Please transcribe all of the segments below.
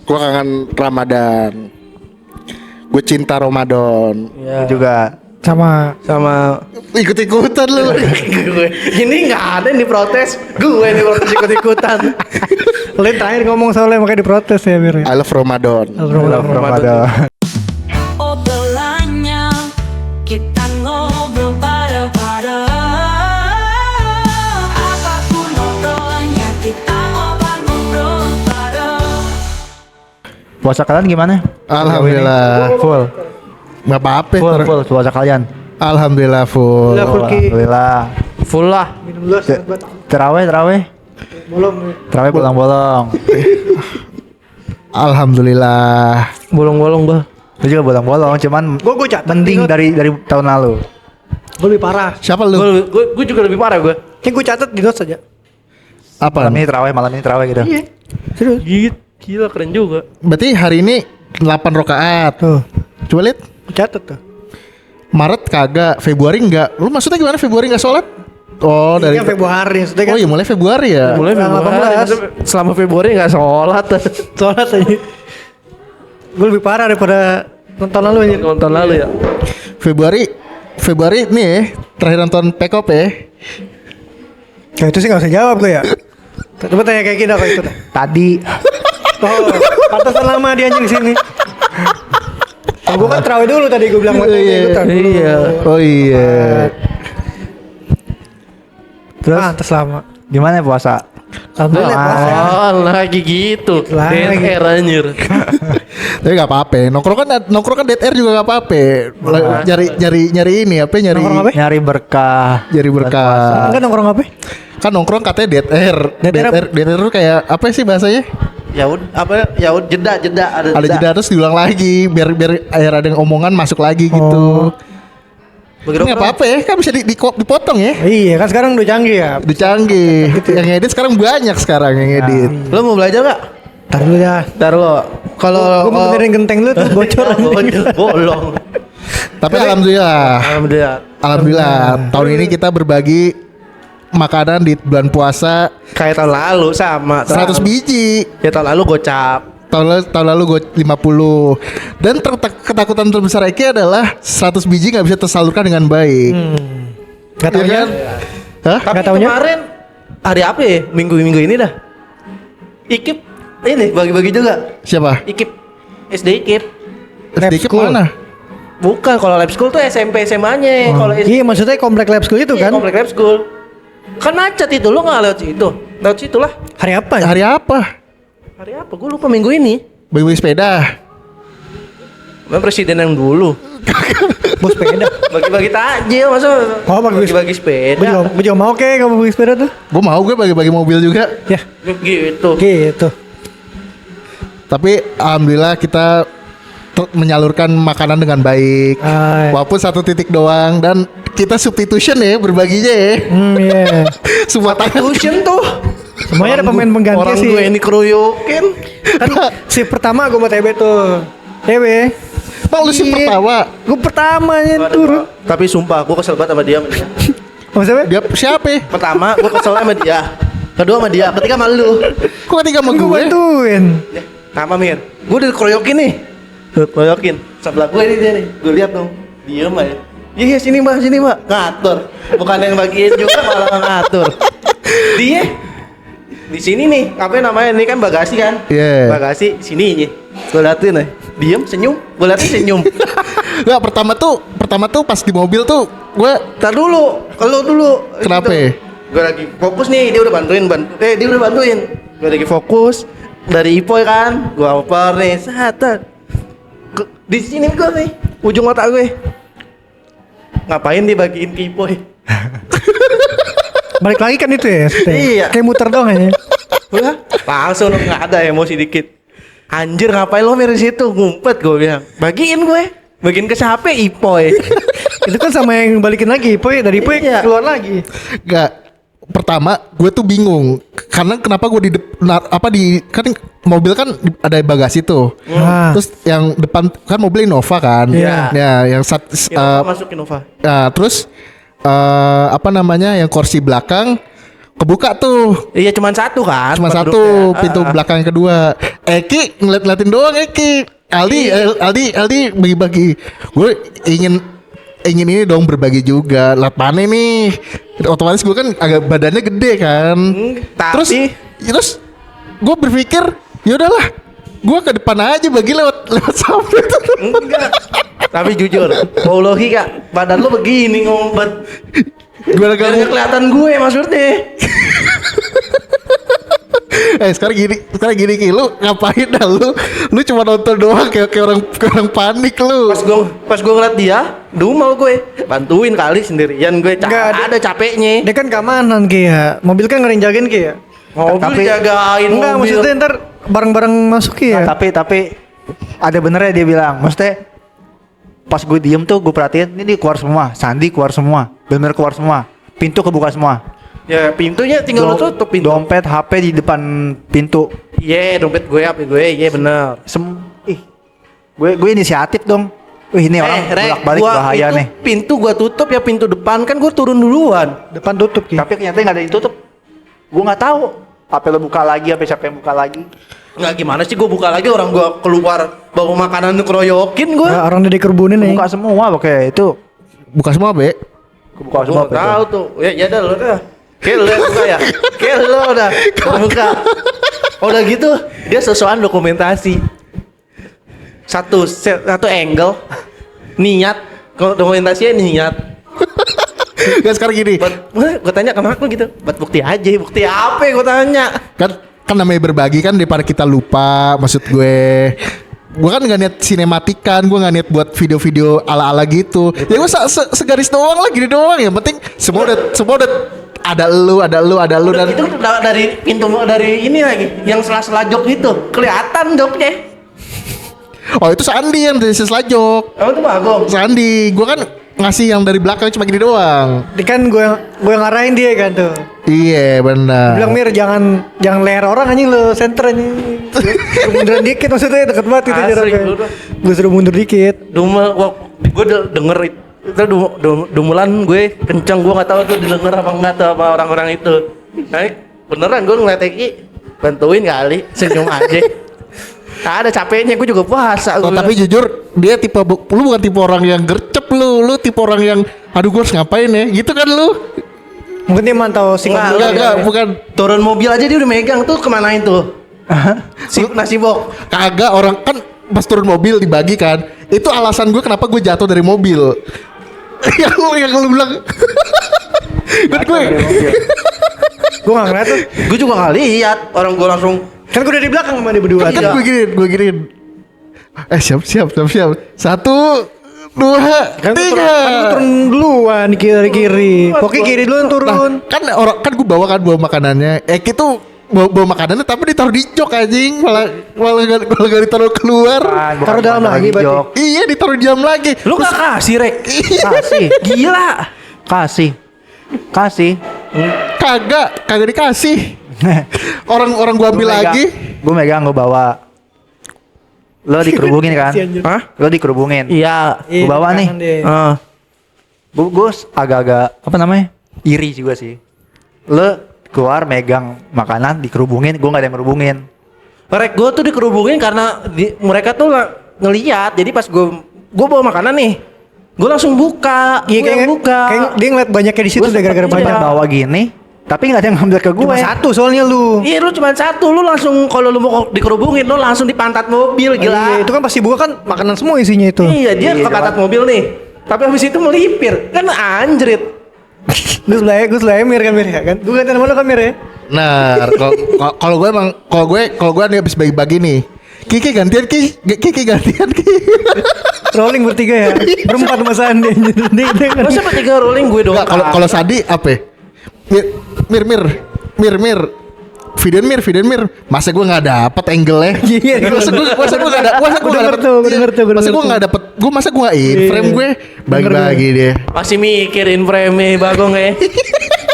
Gue kangen Ramadan. Gue cinta Ramadan. Ya. Juga Sama Ikut-ikutan lu. gue. Ini nggak ada nih protes. Gue nih protes ikut-ikutan. Lain terakhir ngomong soalnya makanya diprotes ya Mir. I love Ramadan. Ramadan. Obrolannya kita ngobrol pada apapun obrolannya kita ngobrol pada. Puasa kalian gimana? Alhamdulillah. Full. Gak apa-apa. Full puasa kalian. Alhamdulillah full. Alhamdulillah. Full lah. Minum dulu buat Terawih. belum. Terawih bolong-bolong. Alhamdulillah. Bolong-bolong bah. Itu juga bolong-bolong, cuman Gue catat mending dari tahun lalu. Gue lebih parah. Siapa lu? Gue juga lebih parah gue. Ini gue catat di notes aja. Apa? Malam ini terawih gitu. Iya. Serius. Gila keren juga. Berarti hari ini 8 rakaat. Tuh. Coba lihat. Gue catat tuh. Maret kagak, Februari enggak. Lu maksudnya gimana Februari enggak sholat? Oh, dari Ini kan Februari maksudnya kan. Oh iya, mulai Februari ya. Mulai Tanggal Februari. 18. Maksudnya selama Februari nggak sholat. Sholat aja. Gue lebih parah daripada tahun lalu aja. Tahun lalu ya. Februari nih ya, terakhir nonton Pekop ya. Ya itu sih gak usah jawab gue ya. Coba tanya kayak gini apa itu dah. Tadi Oh, pantasan lama dia anjing sini. Oh, gue kan terawih dulu tadi gue bilang mau ikutan. Iya. Oh iya. terus Pantas lama. gimana puasa? Alhamdulillah puasa. Oh lagi gitu. Lagi. DNR anjir. Tapi nggak apa-apa. Nongkrong kan dead air juga nggak apa-apa. Nyari ini apa? Nongkrong apa? Nyari berkah. Nyari berkah. Enggak nongkrong apa? Kan nongkrong katanya dead air. Dead air Dead air tuh kayak apa sih bahasanya? Jeda Ada jeda terus diulang lagi biar air ada yang omongan masuk lagi gitu. Ini nggak apa-apa ya, kan bisa dipotong ya. Iya kan sekarang udah canggih ya. Udah canggih. Yang edit sekarang banyak yang edit. Lo mau belajar gak? Ntar dulu ya. Ntar lo. Kalau Gue mau benerin genteng lu tuh bocor. bolong. Tapi alhamdulillah. Alhamdulillah tahun ini kita berbagi makanan di bulan puasa Kayak tahun lalu sama. 100 biji. Ya tahun lalu gocap. Tahun lalu gue 50. Dan ketakutan terbesar Eki adalah 100 biji gak bisa tersalurkan dengan baik. Gak Iya tau kan? Hah? Tapi Nggak taunya? kemarin hari apa ya? Minggu ini dah. Ikip ini bagi-bagi juga. Siapa? Ikip SD Ikip. Sedikit school. mana? Bukan, kalau lab school tuh SMP SMA-nya. Kalau Iya maksudnya komplek lab school itu kan. komplek lab school. Kan macet itu, lu nggak lewat situ. Lewat situ lah. Hari apa ya? Hari apa? Hari apa? Gue lupa minggu ini. Bagi-bagi sepeda. Memang presiden yang dulu. Bos sepeda. Bagi-bagi takjil, masa Oh, bagi-bagi sepeda. Gue juga mau kayak kamu bagi sepeda tuh. Gue mau bagi-bagi mobil juga. Ya Gitu. gitu. Tapi alhamdulillah kita menyalurkan makanan dengan baik. Walaupun satu titik doang dan kita substitution ya berbaginya ya. Iya. Semua tangan. Tuition tuh. Semuanya ada pemain pengganti Orang sih. gue ini keroyokin. Kan si pertama gue mau TB tuh. TB. Bang lu sih Iya. pertama. Gue pertamanya turun. Tapi sumpah gue kesel banget sama dia. Maksudnya? Dia siapa? Ya? Pertama gue kesel sama dia. Kedua sama dia. Ketiga sama lu. Kok ketiga sama Gue gue? bantuin. Ya, sama Mir. Gue udah dikeroyokin nih. Keroyokin. Sebelah gue ini dia nih. Gue lihat dong. Diem aja. Iya sini mbak, ngatur. Bukan yang bagiin juga malah ngatur. Dia di sini nih, apa namanya? Ini kan bagasi kan? Iya. Bagasi sini nih. Gue liatin nih. Diem, senyum. Gue liatin senyum. Nggak, pertama tuh pas di mobil tuh gue Ntar dulu, kalau dulu. Kenapa? Gue lagi fokus nih, dia udah bantuin. Gue lagi fokus dari Ipoy kan, gue oper nih, satu. Di sini gue nih, ujung otak gue. Ngapain dia bagiin ke Ipoy? Balik lagi kan itu ya. Iya. Kayak muter dong aja. Udah, langsung nggak ada emosi dikit. Anjir ngapain lo Mir di situ? Ngumpet gue bilang. Bagiin ke siapa? Ipoy. Itu kan sama yang balikin lagi. Poy dari Poy Iya. keluar lagi. nggak. Pertama gue tuh bingung karena kenapa gue kan mobil kan ada bagasi tuh. Terus yang depan kan mobil Innova kan. Iya. Ya, yang Innova masuk Innova. terus yang kursi belakang kebuka tuh. Iya cuman satu kan. Cuma tempat satu duduknya. pintu belakang yang kedua. Eki ngeliatin doang Eki. Aldi bagi-bagi. Gue ingin ini dong berbagi juga. Lihat mana nih? Otomatis gue kan agak badannya gede kan. Tapi Terus gue berpikir, ya udahlah, gue ke depan aja bagi lewat samping. enggak. Tapi jujur, Paulohi Kak, badan lu begini ngompet. Gimana Biar kamu? nggak kelihatan gue maksudnya. Sekarang gini Ki, lu ngapain dah lu cuma nonton doang kayak orang panik lu. Pas gue ngeliat dia, dumel gue. Bantuin kali sendirian gue. Enggak, Ada capeknya. Dia kan keamanan Ki ya. Mobil kan nggak ada yang jagain Ki ya. Mobil Tapi- dijagain Enggak, mobil. maksudnya ntar bareng-bareng masuk Ki ya. Nah, tapi ada benernya dia bilang, maksudnya pas gue diem tuh gue perhatiin ini keluar semua, Sandi keluar semua, bener keluar semua, pintu kebuka semua. Ya pintunya tinggal lu tutup pintu. Dompet, HP di depan pintu. Iya, dompet gue, HP gue, iya bener. Gue inisiatif dong. Wih ini orang bolak-balik bahaya itu nih. Pintu gua tutup ya, pintu depan kan gua turun duluan. Depan tutup Ki. Tapi ternyata nggak ada yang tutup. Gue nggak tahu. Apa lo buka lagi, apa siapa yang buka lagi? Nggak gimana sih gua buka lagi, orang gua keluar bawa makanan keroyokin gua. Nah, orang udah dikerubunin nih. Buka semua, oke itu. Buka semua be. Buka Gua semua. nggak tahu tuh. Ya dah lo dah. Kayak lo yang buka ya. Kayak lo udah buka. Udah gitu dia sesuatu dokumentasi. Satu angle niat, kalau dokumentasinya niat. Kan sekarang gini, Gue tanya kenapa gitu? Buat bukti aja, bukti apa? Gue tanya. kan namanya berbagi kan daripada kita lupa. Maksud gue kan nggak niat sinematikan, gue nggak niat buat video-video ala-ala gitu. Ya gue segaris doang lah, gini doang. Yang penting semua udah ada lu Udah dan gitu dari pintu dari ini lagi, yang sela-sela jok itu kelihatan joknya. oh itu Sandi yang dari seslajok. Oh itu Bagong. Sandi, gue kan ngasih yang dari belakang cuma gini doang. Dia kan gue yang ngarahin dia kan tuh. Iya benar. Bilang Mir jangan leher orang anjing lo center anjing. Suruh munduran dikit maksudnya deket banget itu Asli, jaraknya. lu dah. Gue suruh mundur dikit. Dumel, gue denger itu dumulan gue kenceng, gue nggak tahu tuh didengar apa enggak tuh apa orang-orang itu. Nah, beneran gue ngeliat Eki bantuin kali, senyum aja. Ada capeknya, gue juga puasa. Oh, tapi jujur dia tipe lu bukan tipe orang yang gercep lu tipe orang yang aduh gue harus ngapain ya gitu kan lu. Mungkin dia mantau sikap Enggak, dulu Enggak, ya. bukan. turun mobil aja dia udah megang tuh, kemanain tuh? Nasi bok. Kagak, orang kan pas turun mobil dibagi kan. Itu alasan gue kenapa gue jatuh dari mobil. yang lu bilang. gue Gue gak ngeliat tuh. Gue juga nggak lihat, orang gue langsung. Kan gue udah di belakang sama dia berdua. kan gue giniin. Siap. 1, 2, Kan gue 3. turun duluan dari kiri. Pokoknya kiri dulu yang turun. Kan gue bawa makanannya. Eki tuh bawa makanannya tapi ditaruh di jok anjing, malah gak ditaruh keluar. Taruh dalam lagi berarti. jok. Iya, ditaruh di dalam lagi. Lu nggak kasih rek? Kasih. Gila. Kasih. Kagak dikasih. Orang gua ambil lagi. Gue megang, gue bawa. Lo dikerubungin kan? Si anjir. Hah? Lo dikerubungin. Iya. Gua bawa nih. tangan dia. Gue agak-agak apa namanya? Iri juga sih. Lo keluar megang makanan dikerubungin, gue nggak ada yang ngerubungin. Rek gue tuh dikerubungin karena mereka tuh ngeliat. Jadi pas gue bawa makanan nih, gue langsung buka. Iya Gue yang buka. kayak dia ngeliat banyaknya di situ Gua udah gara-gara sempet banyak. juga. Bawa gini, tapi nggak ada yang ngambil ke gue. Cuma satu soalnya lu. Iya lu cuma satu, lu langsung kalau lu mau dikerubungin lu langsung di pantat mobil, gila. Iya, itu kan pasti buka kan makanan semua isinya itu. Iya dia Iya, ke pantat mobil nih. Tapi habis itu melipir, kan anjrit. Gue sebelah Mir kan Mir ya kan. Gue ganti nama lu kan Mir ya. Nah, kalau gue nih habis bagi-bagi nih. Kiki gantian Kiki gantian Ki. Rolling bertiga ya. Berempat sama Sandi anjir. Dia kan. Masa bertiga rolling gue doang. Enggak, kalau Sadi apa? Mir. Video Mir. Masa gue nggak dapet angle-nya? Iya, Masa gue nggak dapet? Gue denger tuh. Masa gue nggak dapet? Masa gue nggak in frame gue? Bagi-bagi dia. Masih mikirin frame Bagong ya.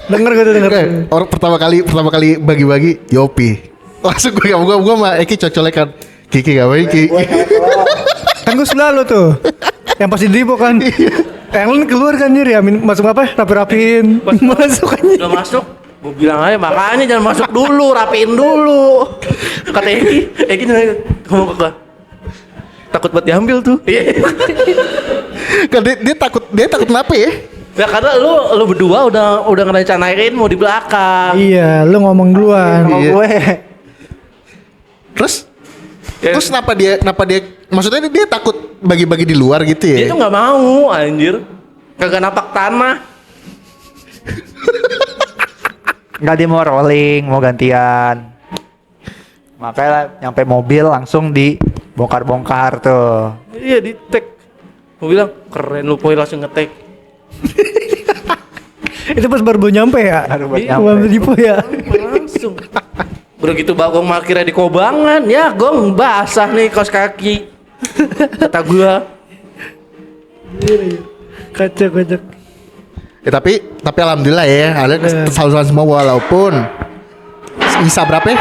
Denger gue tuh denger. Orang pertama kali bagi-bagi Yopi. Langsung gue sama Eki cocok-colekan. Kiki ngapain Ki? Kan gue sebelah lu tuh. Yang pasti dribo kan. Yang lu keluar kan Mir ya. Masuk apa? Rapi-rapiin. Masuk kan. Udah masuk. Gue bilang aja makanya jangan masuk dulu, rapiin dulu. Kata Eki ngomong ke gue, takut buat diambil tuh. Kan dia takut kenapa ya? Ya karena lu berdua udah ngerencanain mau di belakang. Iya, lu ngomong duluan. Sama Iya. gue. Terus Ya. terus kenapa dia maksudnya dia takut bagi-bagi di luar gitu ya? Dia tuh nggak mau anjir. Kagak napak tanah. Enggak, dia mau rolling, mau gantian. Makanya nyampe mobil langsung dibongkar-bongkar tuh. Iya di tag. Gue bilang keren lu poin langsung ngetek. Itu pas baru nyampe ya. Baru buat Iya, nyampe. Baru di ya. Langsung. Begitu bagong parkirnya di Kobangan, ya gong basah nih kaos kaki. Kata gua. Kacau. Ya, tapi alhamdulillah ya, ada kesalahan semua walaupun nyisa berapa ya?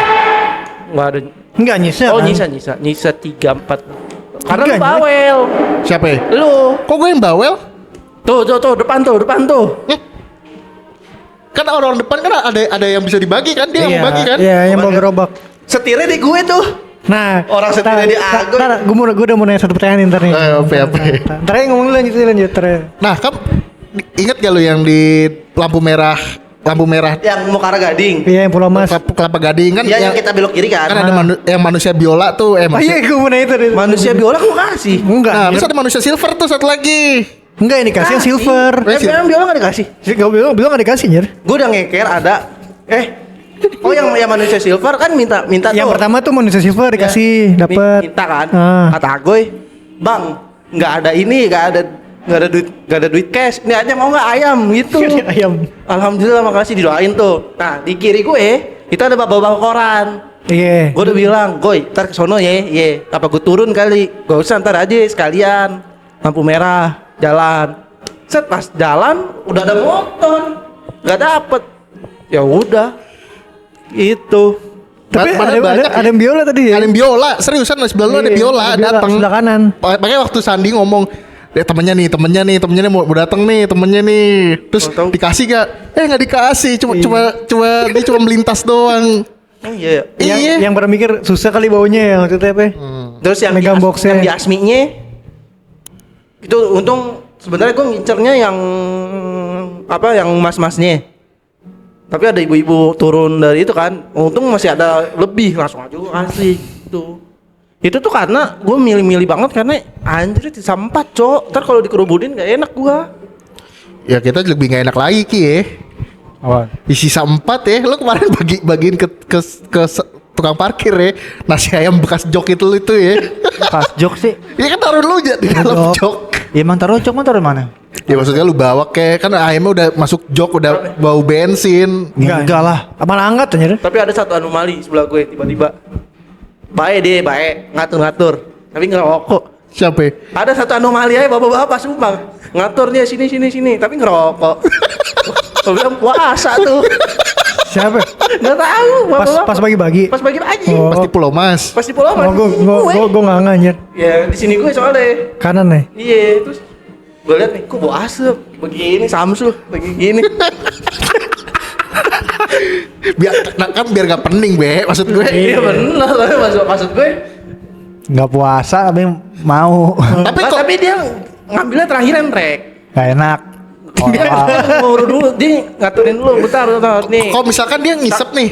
Nggak ada. Enggak nyisa. Oh kan? nyisa 3-4. Karena lu Enggak, bawel. Siapa ya? Lu. Kok gue yang bawel? Tuh depan tuh. Kan orang depan kan ada yang bisa dibagi kan, dia yang mau bagi kan? Iya, yang mau gerobak. Setirnya di gue tuh. Nah, Orang setirnya di Agoy. gue udah mau nanya satu pertanyaan ntar nih. Apa? Ntar aja ngomong dulu lanjut. Nah, kan ingat gak lu yang di lampu merah Yang Muara Gading. Iya, yang Pulau Mas. Kelapa Gading kan? Iya yang kita belok kiri kan. kan ada yang manusia biola tuh, Oh iya, gue mau nanya itu. Manusia biola gua kasih. Enggak. Nah, terus ada manusia silver tuh satu lagi. Enggak, ini kasih yang silver. Yang biola nggak dikasih. Gue bilang nggak dikasih Nyer. Gue udah ngeker ada. Oh yang manusia silver kan minta Yang tuh. pertama tuh manusia silver dikasih, dapat. Minta kan. Ah. Kata Agoy, "Bang, nggak ada duit cash. Ini aja mau nggak ayam gitu." Ayam. Alhamdulillah makasih didoain tuh. Nah, di kiri gue itu ada bawa koran. Iya. Gue udah bilang, "Goy, ntar kesono ye. Apa gue turun kali? Gak usah, ntar aja sekalian. Lampu merah, jalan." Set pas jalan udah ada motor, nggak dapet. Ya udah, itu. Tapi Padahal banyak ada yang biola tadi ya. Ada yang biola, seriusan di sebelah lu ada Iya, biola ada biola, datang. sebelah kanan. Makanya waktu Sandi ngomong, temennya nih mau datang nih temennya nih. Terus Tahu-tahu. dikasih gak? Nggak dikasih, cuma dia cuma melintas doang. Iya. Yang pernah mikir susah kali baunya ya maksudnya apa? Terus yang Megang boxnya. yang di Asminya itu untung sebenarnya gue ngincernya yang yang mas-masnya. Tapi ada ibu-ibu turun dari itu kan. Untung masih ada lebih, langsung aja gue kasih gitu. Itu tuh karena gue milih-milih banget karena anjir sisa 4 cok. Ntar kalau dikerubudin gak enak gua. Ya kita lebih nggak enak lagi Ki ya. Apa? Di sisa 4 ya, lo kemarin bagiin ke tukang parkir ya, nasi ayam bekas jok itu ya. Pas jok sih. Ya kan taruh dulu aja di dalam jok. Ya emang taruh jok mah taruh mana? Ya maksudnya lu bawa kan ayamnya udah masuk jok, udah bau bensin. Enggak lah. Apa angkat anjir? Tapi ada satu anomali sebelah gue tiba-tiba. Baik ngatur-ngatur. Tapi ngerokok. Siapa ya? Ada satu anomali aja bapak-bapak sumpah. Ngatur dia sini tapi ngerokok. Gue bilang puasa tuh. Siapa? Nggak tahu bapak-bapak. Pas bagi-bagi. Pas bagi-bagi. Oh. Pasti Pulau Mas. Pas di Pulau Mas. Gue nggak anjir. Ya di sini gue soalnya. Kanan nih. Iya, terus gue liat nih, kok bau asap begini Samsul, begini. biar gak pening be, maksud gue. Iya benar, tapi maksud gue. Nggak puasa tapi mau. Tapi dia ngambilnya terakhiran Rek. Gak enak. Dia ngurus dulu, dia ngaturin dulu, bentar nih. Kalau misalkan dia ngisep nih,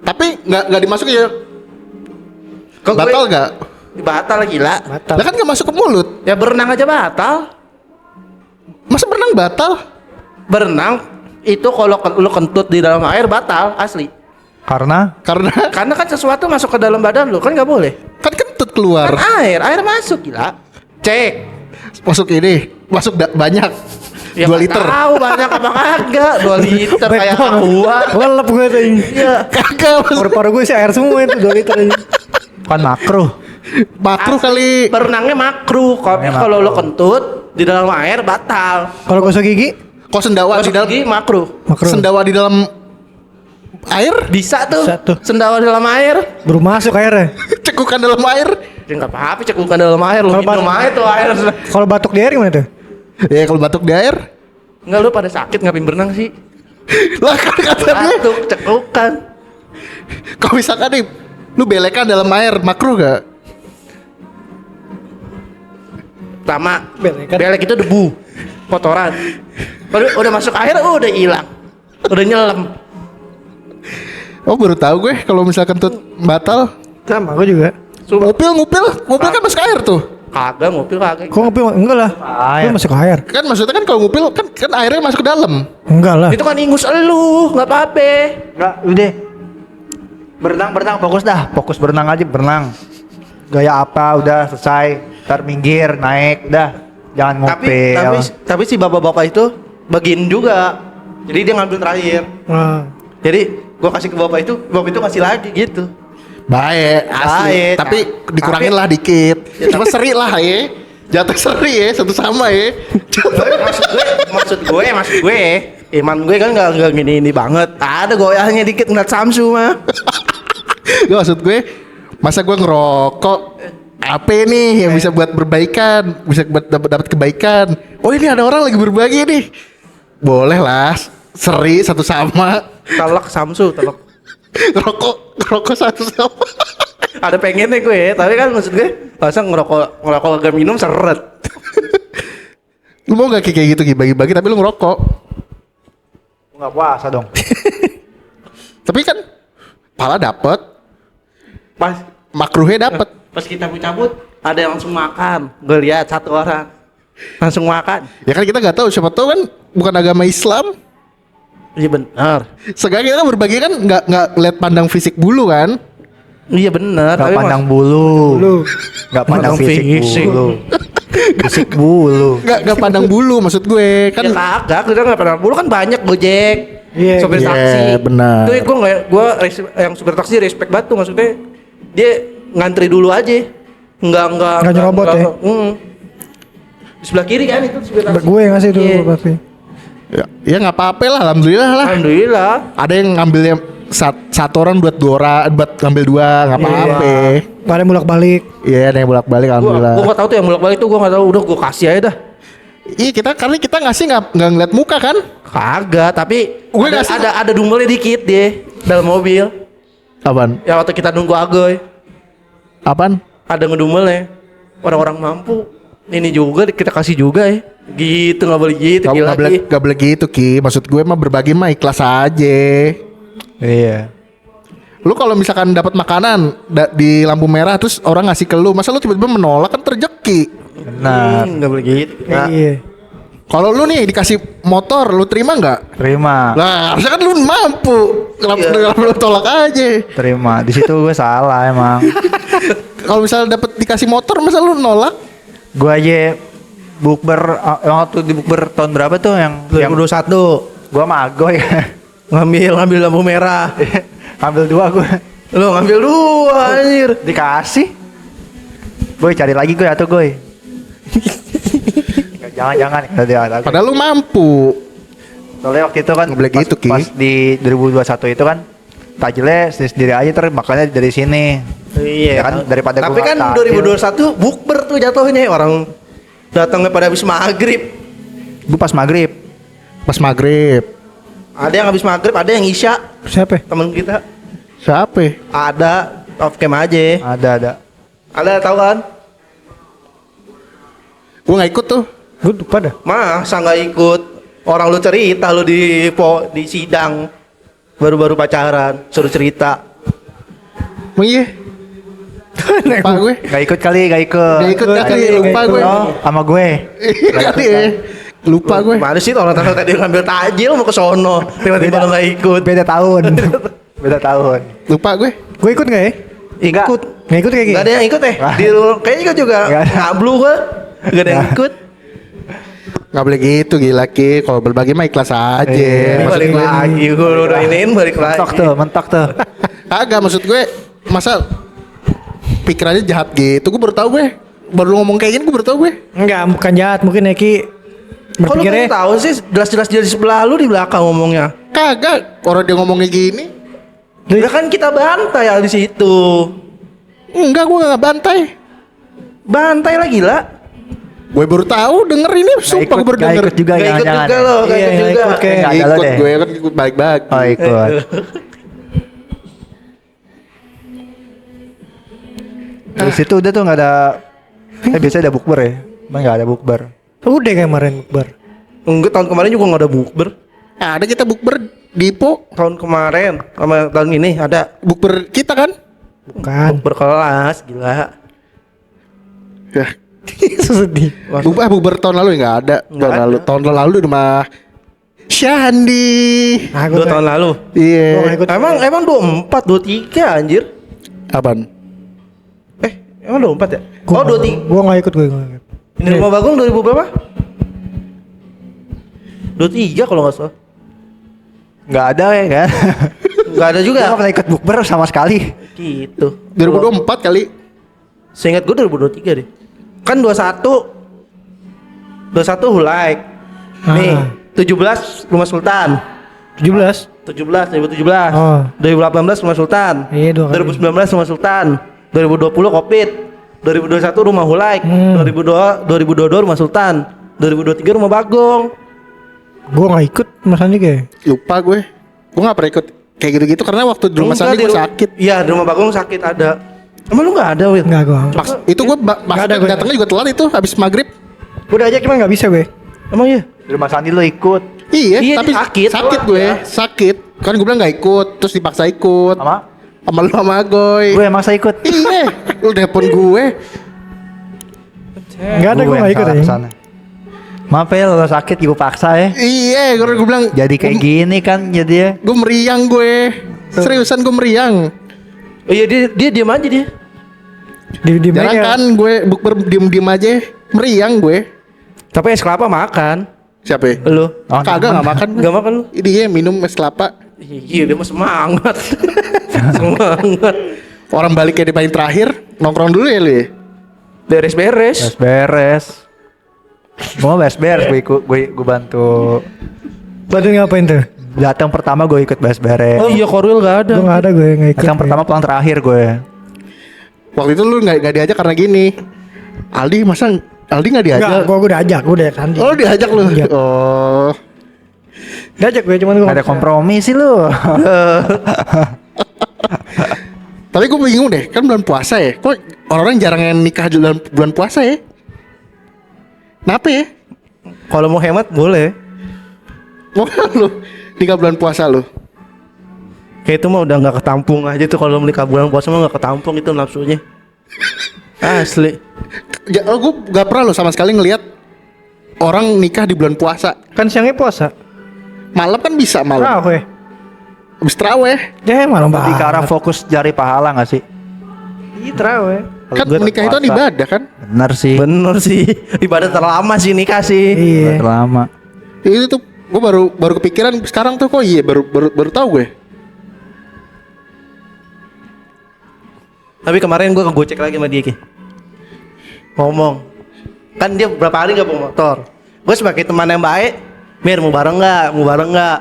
tapi nggak dimasukin ya, Kok gue- batal nggak? Batal gila. Batal. Lah kan nggak masuk ke mulut. Ya berenang aja batal. Masa berenang batal? Berenang itu kalau lu kentut di dalam air batal asli. Karena Karena kan sesuatu masuk ke dalam badan lu kan nggak boleh. kan kentut keluar. Kan air masuk gila. Cek. Masuk banyak. Ya 2 nggak liter. Tahu banyak apa kagak? 2 liter kayak aqua. Lelep gue tuh. Iya. Kagak masuk. Paru-paru gue sih air semua itu 2 liter aja. kan makruh. Makruh kali. Berenangnya makruh. Tapi kalau lu kentut di dalam air batal. Kalau gosok gigi, Kok sendawa di dalam Gigi makruh. makruh. sendawa di dalam air? Bisa tuh. Bisa tuh. Sendawa di dalam air. Baru masuk airnya. Cekukan dalam air? Ya nggak apa-apa cekukan dalam air. Lu Kalau minum pas- aja tuh air. Kalau batuk di air gimana tuh? Ya kalau batuk di air, Enggak lu pada sakit ngapain berenang sih? Lah kan katanya Batuk, cekukan. kalau misalkan nih lu belekan dalam air makruh gak? Pertama, Belekan. belek itu debu, kotoran. Udah masuk air, udah hilang, udah nyelam. Oh baru tahu gue kalau misalkan tuh batal. Sama gue juga. Ngupil kan masuk air tuh. Kagak, ngupil kagak. Kok ngopi enggak lah. Air. Lu masuk ke air. Kan maksudnya kan kalau ngupil kan airnya masuk ke dalam. Enggak lah. Itu kan ingus elu, nggak apa-apa. Enggak, udah. Berenang fokus dah. Fokus berenang aja, berenang. Gaya apa udah selesai. Ntar minggir, naik, udah. Jangan ngupil. Tapi si bapak-bapak itu bagiin juga. Jadi dia ngambil terakhir. Nah, Jadi gua kasih ke bapak itu kasih lagi gitu. Baik, asli. Baik. Tapi dikurangin lah dikit. Cuma seri lah ya. Jatuh seri ya, satu sama ya. maksud gue, iman gue kan nggak gini banget. Ada goyahnya dikit ngeliat Samsu mah. Gue maksud gue, masa gue ngerokok apa nih yang bisa buat berbaikan, bisa buat dapat kebaikan. Oh ini ada orang lagi berbagi nih. Boleh lah, seri satu sama. Telok Samsu, telok. Ngerokok satu sama. Ada pengennya gue, tapi kan maksud gue, masa ngerokok gak minum seret. Lu mau gak kayak gitu Ki, bagi-bagi tapi lu ngerokok. Enggak puasa dong. Tapi kan pala dapet, Pas makruhnya dapet. pas kita cabut, ada yang langsung makan. Gue lihat satu orang langsung makan. Ya kan kita nggak tahu, siapa tahu kan bukan agama Islam. Iya benar. Sekarang kita kan berbagi kan nggak lihat pandang fisik bulu kan. Iya benar. Enggak Tapi pandang bulu. Enggak pandang Pandang fisik fisik. bulu. Fisik bulu. Nggak pandang bulu maksud gue kan. ya kagak, kita nggak pernah. Dulu kan banyak Gojek, Iya, sopir iya, taksi. benar. Itu yang sopir taksi respect banget tuh, maksudnya dia ngantri dulu aja, nggak nyerobot ya? Di sebelah kiri kan itu sopir taksi. gue yang ngasih dulu Iya. pasti. Ya nggak apa-apa lah, alhamdulillah lah. Alhamdulillah. Ada yang ngambilnya satu orang buat dua orang, buat ngambil dua nggak apa-apa. Paling bolak-balik. Iya, ada yang bolak-balik alhamdulillah. Gua nggak tahu tuh yang bolak-balik tuh, gua nggak tahu. Udah gua kasih aja dah. Iya karena kita ngasih nggak ngeliat muka kan. Kagak, tapi Gue ada, ngasih- ada dumelnya dikit deh dalam mobil. Apaan? Ya waktu kita nunggu Agoy, Apaan? ada ngedumelnya. Orang-orang mampu. Ini juga kita kasih juga ya. Gitu nggak boleh gitu. Kamu gila, Ki. nggak boleh gitu Ki. Maksud gue mah berbagi mah ikhlas aja. Iya. Lu kalau misalkan dapat makanan di lampu merah terus orang ngasih ke lu, masa lu tiba-tiba menolak, kan terjeki. Benar. Nggak boleh gitu. Nah, Iya. kalau lu nih dikasih motor, lu terima nggak? Terima. Lah, harusnya kan lu mampu. Kenapa lu tolak aja? Terima. Di situ gue salah emang. Kalau misalnya dapat dikasih motor, masa lu nolak? Gue aja bukber waktu di bukber tahun berapa tuh yang 2021 gue sama Agoy ngambil lampu merah. ambil dua gue Lu ngambil dua anjir. dikasih. Boy cari lagi gue atau gue. Jangan tadi ada. Padahal lu mampu. Soalnya waktu itu kan Nggak boleh gitu, Ki. pas di 2021 itu kan tajilnya sendiri aja makanya dari sini. Iya Ya kan, daripada tapi gua kan takjil. 2021 bukber tuh jatuhnya, orang datangnya pada habis maghrib. Gue pas maghrib. Pas maghrib. Ada yang habis maghrib, ada yang isya. Siapa? Temen kita Siapa? ada off cam aja. Ada. Ada tahu kan? Gue nggak ikut tuh. Gue lupa dah. Masa nggak ikut? Orang lu cerita lu di sidang baru-baru pacaran, suruh cerita. Oh iya. Lupa gue. Gak ikut kali, gak ikut. Gak ikut kali, lupa gue. Oh, sama gue. Kali ya. Lupa gue. Mana sih orang tadi ngambil takjil mau ke sono, tiba-tiba lu nggak ikut. Beda tahun. Beda tahun. Lupa gue. Gue ikut nggak ya? Enggak. Ikut. Nggak ikut kayak gitu. Gak ada yang ikut Wah. kayaknya ikut juga. Nggak ada. Ngablu gua. Gak ada yang ikut. Nggak boleh gitu gila Ki. Kalau berbagi mah ikhlas aja. Ini Maksud balik gue, lagi, gua udah iniin balik lagi. Mentok tuh. kagak maksud gue. Masa pikirannya jahat gitu. Gue baru tahu gue. Baru ngomong kayak gini gue baru tahu gue. Enggak, bukan jahat. Mungkin Eki Kok lu berpikirnya baru tahu sih? Jelas-jelas dia di sebelah lu, di belakang ngomongnya. Kagak. Orang dia ngomongnya gini. Ya kan kita bantai ya di situ. Enggak, gue nggak bantai. Bantai lah gila. Gue baru tahu denger ini, sumpah gue baru Gak denger. ikut juga Gak ikut jangan-jangan. juga lo, gak Iya, ikut gak juga. ikut kayak- Nggak ada lo Ikut deh. gue kan ikut balik-balik. Oh ikut. Dari situ udah tuh nggak ada. Biasanya ada bukber ya. Emang nggak ada bukber. Udah kayak kemarin bukber. Enggak, tahun kemarin juga gak ada bukber. Ada kita bukber di Po, Tahun kemarin sama tahun ini ada bukber kita kan? Bukan. bukber kelas, gila. Ya. Sedih. Bukber tahun lalu nggak ada. Tahun lalu di rumah Syahandi. Aku 2 tahun lalu. Iya. Gua nggak ikut. Emang 24, 23 anjir. Apaan? Emang 24 ya? Oh 23. Gua nggak ikut, gua nggak ikut. Ini rumah Bagong 2000 berapa? 23 kalau nggak salah. Nggak ada ya kan? Nggak ada juga. Gue nggak pernah ikut bukber sama sekali. Gitu. 2024 kali. Seingat gue 2023 deh. Kan 21 Hulai. Nih, 17 Rumah Sultan. 17. 2017. Oh. 2018 Rumah Sultan. Iya, 2 kali. 2019 Rumah Sultan. 2020 Covid. 2021 Rumah Hulai. 2022 Rumah Sultan. 2023 Rumah Bagong. Gua nggak ikut Mas Andi kayak. Lupa gue. Gue gak pernah ikut kayak gitu-gitu karena waktu di rumah Enggak, Sandi di gue ru- sakit. Iya, di Rumah Bagong sakit ada. Emang lu nggak ada, Wil? Enggak gua. Itu gue Nggak ada gue. datangnya juga telat itu habis maghrib. Udah aja cuma nggak bisa gue. Emang iya? Di rumah Sandi lo ikut. Iya, Iya, tapi dia sakit. gue, sakit. Kan gue bilang gak ikut, terus dipaksa ikut. Sama? Lu sama Goy. Gue emang saya ikut. Iya, lu telepon gue. Enggak ada, gua yang nggak ikut salah ya. kesana. Maaf ya lo sakit gue paksa ya. Iya, gue bilang. Jadi kayak gini kan jadi ya. Gue meriang gue. Seriusan gue meriang. Oh iya, dia diam aja dia. Di Jarang mereka. kan gue bukber diem aja. Meriang gue. Tapi es kelapa makan. Siapa ya? Lu Oh, Kagak gak makan. nggak makan lu? Ini ya minum es kelapa. Iya, dia mah semangat. Semangat. Orang balik kayak di paling terakhir. Nongkrong dulu ya lu ya? Beres-beres. Beres. Gue beres-beres gue bantu. Bantu ngapain tuh? Datang pertama gue ikut beres-beres. Oh iya, Korwil nggak ada. Gua nggak ada, gue nggak ikut. Datang pertama pulang terakhir gue. Waktu itu lu gak diajak karena gini. Aldi gak diajak? Enggak, gua udah ajak, gua udah ajak Sandi. Oh diajak lu? Iya. Oh. Diajak gue cuman gua Ada nggak bisa. kompromi sih lu. Tapi gue bingung deh, kan bulan puasa ya. Kok orang-orang jarang yang nikah di bulan puasa ya? Kenapa ya? Kalau mau hemat boleh. Mau lu nikah bulan puasa lu? Kayak itu mah udah nggak ketampung aja tuh, kalau menikah bulan puasa mah nggak ketampung itu nafsunya. Asli. Ya, gue gak pernah lo sama sekali ngelihat orang nikah di bulan puasa. Kan siangnya puasa. Malam kan bisa malam. Raweh. Habis terawih. Ya malam Lebih ke arah banget. fokus cari pahala gak sih? Iya terawih. Kan Gua nikah itu kan puasa. ibadah kan? Bener sih. Bener sih. Ibadah terlama sih nikah sih. Iya. Lama. Itu tuh gue baru kepikiran sekarang tuh, kok iya baru tahu gue. Tapi kemarin gue kegocek lagi sama dia Ki. Ngomong. Kan dia berapa hari gak bawa motor. Gue sebagai teman yang baik, Mir mau bareng nggak? Mau bareng nggak?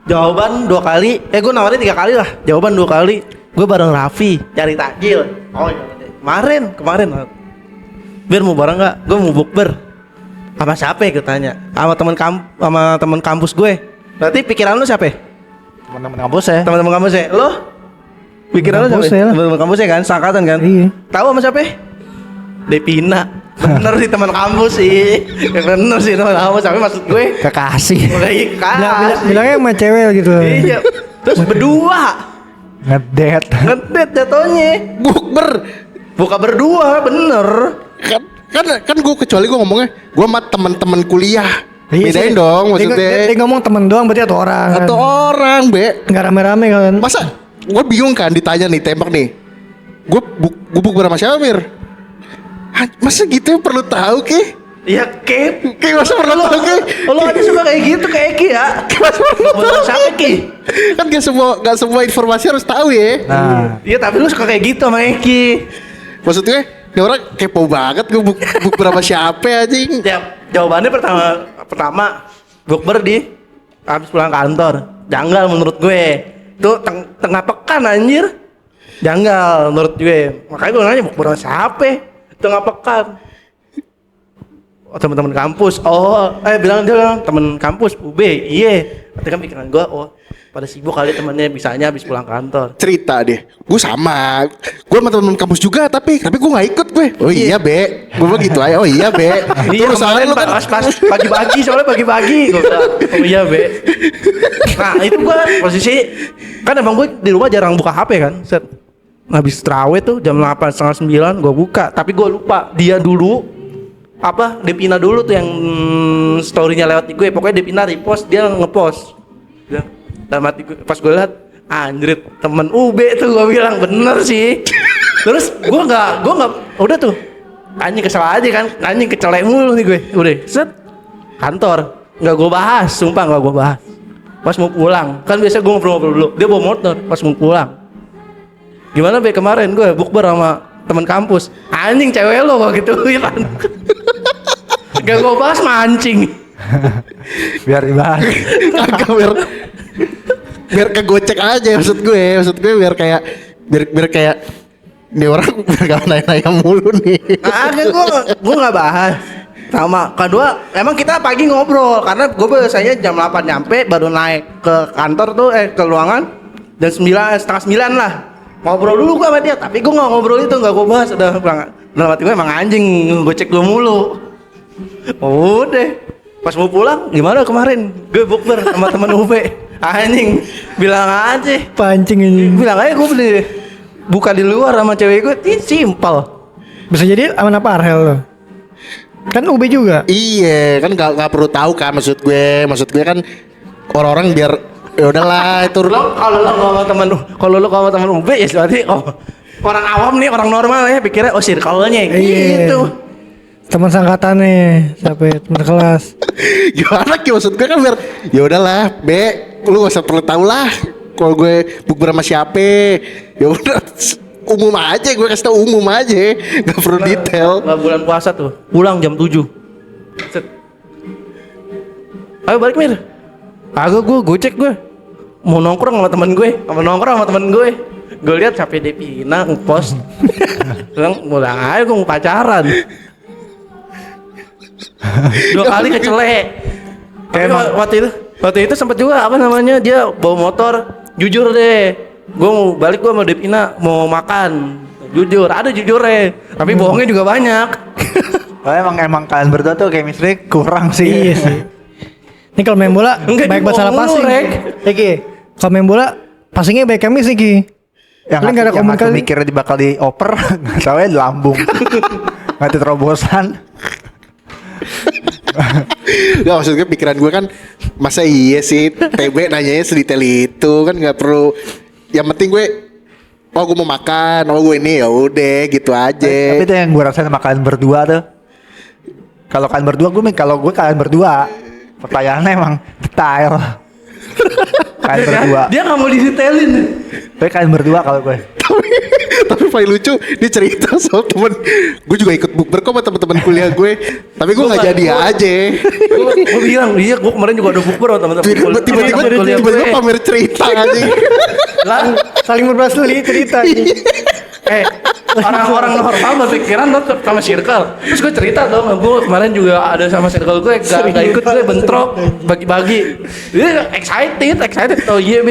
Jawaban 2 kali. Gue nawarin 3 kali lah. Jawaban 2 kali. Gue bareng Raffi cari takjil. Oh iya. Kemarin. Bir mau bareng nggak? Gue mau bukber. Sama siapa ya gue tanya? Sama teman kampus gue. Berarti pikiran lu siapa? Temen-temen kampus ya. Teman-teman kampus ya? Lo? Pikiran lu siapa? Kampus ya lah. Teman-teman kampus ya kan? Seangkatan kan? Iya. Tahu sama siapa? Devina. Bener sih teman kampus sih. Bener sih teman kampus, tapi maksud gue Kekasih. Bilangnya sama cewek gitu. Iya. Terus berdua Ngedet. ngedet jatuhnya. Bukber. Buka berdua, bener. Kan gue kecuali gue ngomongnya gue sama teman-teman kuliah. Iya Bedain sih. dong Dia maksudnya. ngomong temen doang berarti atau orang. Atau orang, Be. Nggak rame-rame kan. Masa gue bingung kan ditanya nih, tembak nih. Gue bukber sama siapa, Mir? Hah, masa gitu perlu tahu, Ki? Ya Kep. Ki masa perlu tahu, Ki? Lo aja suka kayak gitu kayak Eki ya. Masa perlu Bener tahu, siapa Ki? Kan gak semua informasi harus tahu ya. Nah. Iya tapi lu suka kayak gitu sama Eki. Maksudnya ini orang kepo banget gue bukber sama siapa anjing. Jawabannya pertama bukber di habis pulang kantor. Janggal menurut gue. Tuh tengah pekan anjir. Janggal menurut gue. Makanya gue nanya bukber sama siapa? Tengah pekan. teman-teman kampus. Bilang teman kampus UB. Iya. Tapi kan pikiran gue, pada sibuk kali temennya bisanya habis pulang kantor. Cerita deh, gue sama, gue sama temen kampus juga tapi gue nggak ikut gue. Oh iya be, gue begitu aja. Oh iya be. Iya, soalnya lu kan pas pagi-pagi, soalnya pagi-pagi. Gue bilang, oh iya be. Nah itu gue posisi kan emang gue di rumah jarang buka HP kan. Set. Habis terawih tuh jam 8 setengah 9 gue buka, tapi gue lupa dia dulu Devina dulu tuh yang story-nya lewat di gue. Pokoknya Devina repost, dia ngepost. Dalam hati gue, pas gue lihat anjrit temen UB tuh, gue bilang bener sih. Terus gue nggak udah tuh anjing kesel aja kan, anjing kecelek mulu nih gue. Udah set kantor nggak gue bahas, sumpah nggak gue bahas. Pas mau pulang kan biasa gue ngobrol-ngobrol dulu, dia bawa motor. Pas mau pulang, gimana be kemarin gue bukber sama teman kampus, anjing cewek lo kok gitu kan. Gak gue bahas, mancing. Biar dibahas. kagak biar kegocek aja maksud gue biar kayak ini orang gak nanya mulu nih. Gue nggak bahas. Sama kedua, emang kita pagi ngobrol karena gue biasanya jam 8 nyampe, baru naik ke kantor tuh ke ruangan dan 9, setengah 9 lah. Ngobrol dulu gue sama dia, tapi gue nggak ngobrol itu, nggak gue bahas. Udah dalam hati gue emang anjing gocek gue mulu. Udah pas mau pulang, gimana kemarin gue bukber sama teman UB, anjing bilang aja Pancing ini. bilang aja gue beli buka di luar sama cewek gue, simpel. Bisa jadi aman apa Arhel lo? Kan UB juga. Iya kan nggak perlu tahu kan, maksud gue kan orang-orang biar ya udahlah itu. Kalau lo sama teman UB ya berarti orang awam nih, orang normal ya pikirnya circle-nya gitu. Teman sangkatannya, sampai teman kelas. Gimana ki, maksud gue kan biar ya udahlah be, lu gak usah perlu tahu lah kalau gue bukber sama siapa. Ya udah umum aja, gue kasih tau umum aja, gak perlu detail. Bulan puasa tuh pulang jam 7. Set. Ayo balik Mir. Agak gue cek gue mau nongkrong sama temen gue. Gue lihat sampai Devina ngepost. Bilang mulai aja gue mau pacaran. 2 kali kecelek. Tapi waktu itu sempat juga dia bawa motor. Jujur deh, gue mau balik, gue sama Devina mau makan. Jujur, ada jujurnya. Tapi bohongnya juga banyak. Oh, emang kalian berdua tuh chemistry kurang sih. Iya sih. Ini kalau main bola baik buat salah passing. Iki, kalau main bola passingnya baik kemis nih Ki. Yang nggak ada komunikasi. mikirnya bakal dioper, nggak tahu ya di lambung. Nggak ada terobosan. Gak, maksud gue pikiran gue kan masa iya sih TB nanyanya sedetail itu kan, nggak perlu. Yang penting gue gue mau makan, gue ini ya udah gitu aja. Tapi itu yang gue rasain sama kalian berdua tuh. Kalau kalian berdua kalian berdua. Pertanyaannya emang detail. Kalian berdua. Dia nggak mau didetailin. Tapi kalian berdua kalau gue. Tapi paling lucu dia cerita soal temen gue juga ikut bukber kok sama teman-teman kuliah gue, tapi gue nggak jadi aja. Gue bilang gue kemarin juga ada bukber sama teman-teman. Tiba-tiba pamer cerita aja. Lah Saling berbahas dulu cerita. orang-orang normal berpikiran lo sama circle. Terus gue cerita dong, gue kemarin juga ada sama circle gue, gak ikut, gue bentrok, bagi-bagi. Dia excited. Oh iya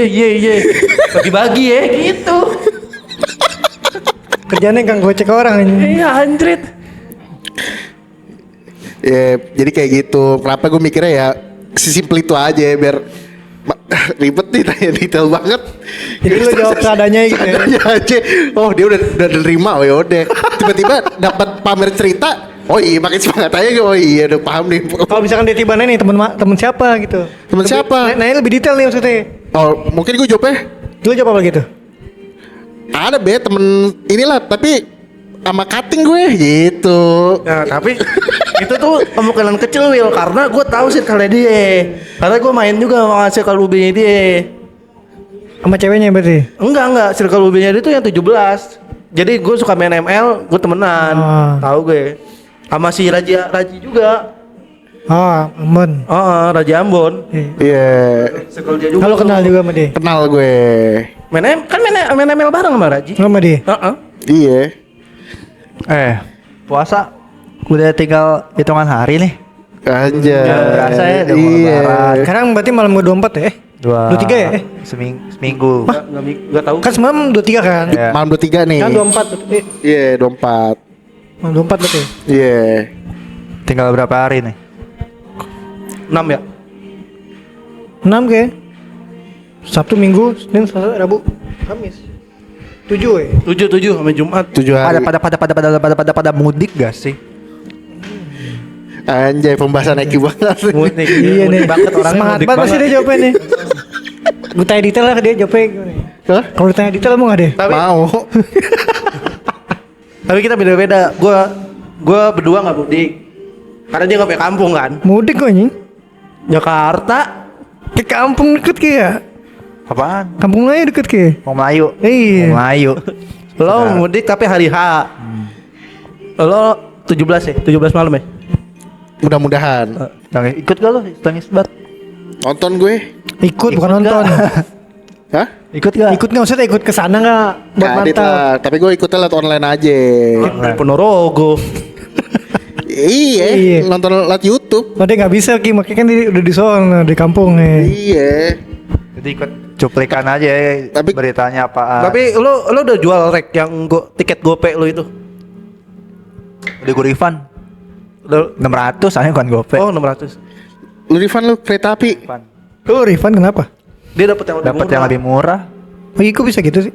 bagi-bagi ya gitu. Kerjanya kang gocek orang ini. Iya anjrit. Ya jadi kayak gitu. Kenapa gue mikirnya ya sesimpel itu aja biar ribet nih, tanya detail banget. Jadi lu jawab seadanya gitu ya. Seadanya aja. Oh dia udah nerima, oh yaudah. Tiba-tiba dapat pamer cerita. Oh iya makin semangat aja. Oh iya udah paham nih. Kalau misalkan dia tiba nih temen siapa gitu. Temen siapa? Nanya lebih detail nih maksudnya. Oh mungkin gue jawabnya Lu jawab apa gitu? ada be temen inilah, tapi sama cutting gue gitu. Nah tapi itu tuh kemungkinan kecil Will, karena gue tahu circle dia. Karena gue main juga sama circle UB-nya dia. Sama ceweknya berarti? Enggak, circle UB-nya dia tuh yang 17. Jadi gue suka main ML, gue temenan. Tahu gue. Sama si Raji juga. Ambon. Raji Ambon. Iya. Circle dia juga. Kalau kenal juga sama dia? Kenal gue. Main ML bareng sama Raji. Sama dia? Iya. Puasa Udah tinggal hitungan hari nih. Anjay. Berasa ya, udah mau Iya. lebaran. Sekarang berarti malam ke 24 ya? 23 ya? Seminggu. Enggak tahu. Kan semalam 23 kan? Ya. Malam 23 nih. Kan 24 berarti. Iya, 24. Malam 24 berarti. Iya. Tinggal berapa hari nih? 6 ya. 6 kayak. Sabtu, Minggu, Senin, Selasa, Rabu, Kamis. 7 ya? 7 sampai Jumat. 7 hari. Pada mudik gak sih? Anjay, pembahasan Eki banget. Mudik. Iya nih. banget orangnya. Semangat mudik banget pasti dia jawabnya nih. Gue tanya detail lah ke dia jawabnya gimana ya? Hah? Kalau ditanya detail mau gak deh? Tapi Mau. tapi kita beda-beda. Gua berdua enggak mudik. Karena dia enggak punya kampung kan. Mudik kok anjing? Jakarta. Ke kampung deket kayak. Apaan? Kampung lain deket kayak. Mau Melayu? Iya. Mau Melayu. Lo mudik tapi hari H. Lo 17 ya? 17 malam ya? Mudah-mudahan. Ikut gak lo? Tangis bat. Nonton gue. Ikut bukan nonton. Hah? Ikut gak? Ikut nggak usah ikut ke sana nggak buat Nggak adit mantap. lah. Tapi gue ikutnya lewat online aja. Dari Ponorogo. Iya, nonton lewat YouTube. Oh dia nggak bisa Ki, makanya kan dia udah di sono di kampung ya. Iya. Jadi ikut cuplikan aja ya, Tapi- beritanya apaan. Tapi lo udah jual rek yang tiket GoPay lo itu? udah gue refund Udah, 600 aja kan gope. oh 600. Lu refund lu kereta api. Refund. Oh refund kenapa? Dia dapat yang lebih Dapat murah. yang lebih murah. Oh iya kok bisa gitu sih?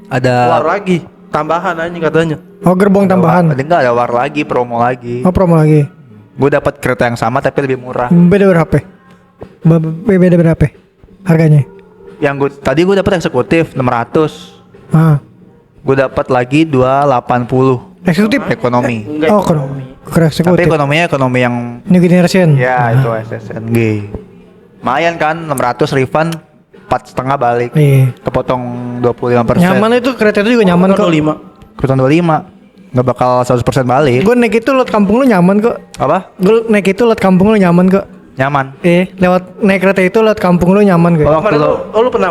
Ada Keluar lagi. Tambahan aja katanya. Oh gerbong tambahan. Ada enggak ada war lagi, promo lagi. Oh promo lagi. Gue dapat kereta yang sama tapi lebih murah. Beda berapa? Beda berapa? Harganya? Yang tadi gue dapat eksekutif 600. Ah. Gue dapat lagi 280 Eksekutif? ekonomi. Oh ekonomi. Keren Tapi eksekutif. ekonominya ekonomi yang New generation. ya itu SSNG. Lumayan kan 600 refund 4,5 balik. Iya. Kepotong 25%. Nyaman itu kereta itu juga nyaman kok. 25. Kepotong 25. Nggak bakal 100% balik. Gue naik itu lewat kampung lu nyaman kok. Apa? Gue naik itu lewat kampung lu nyaman kok. Nyaman. Lewat naik kereta itu lewat kampung lu nyaman kok. Oh, Kemarin lu pernah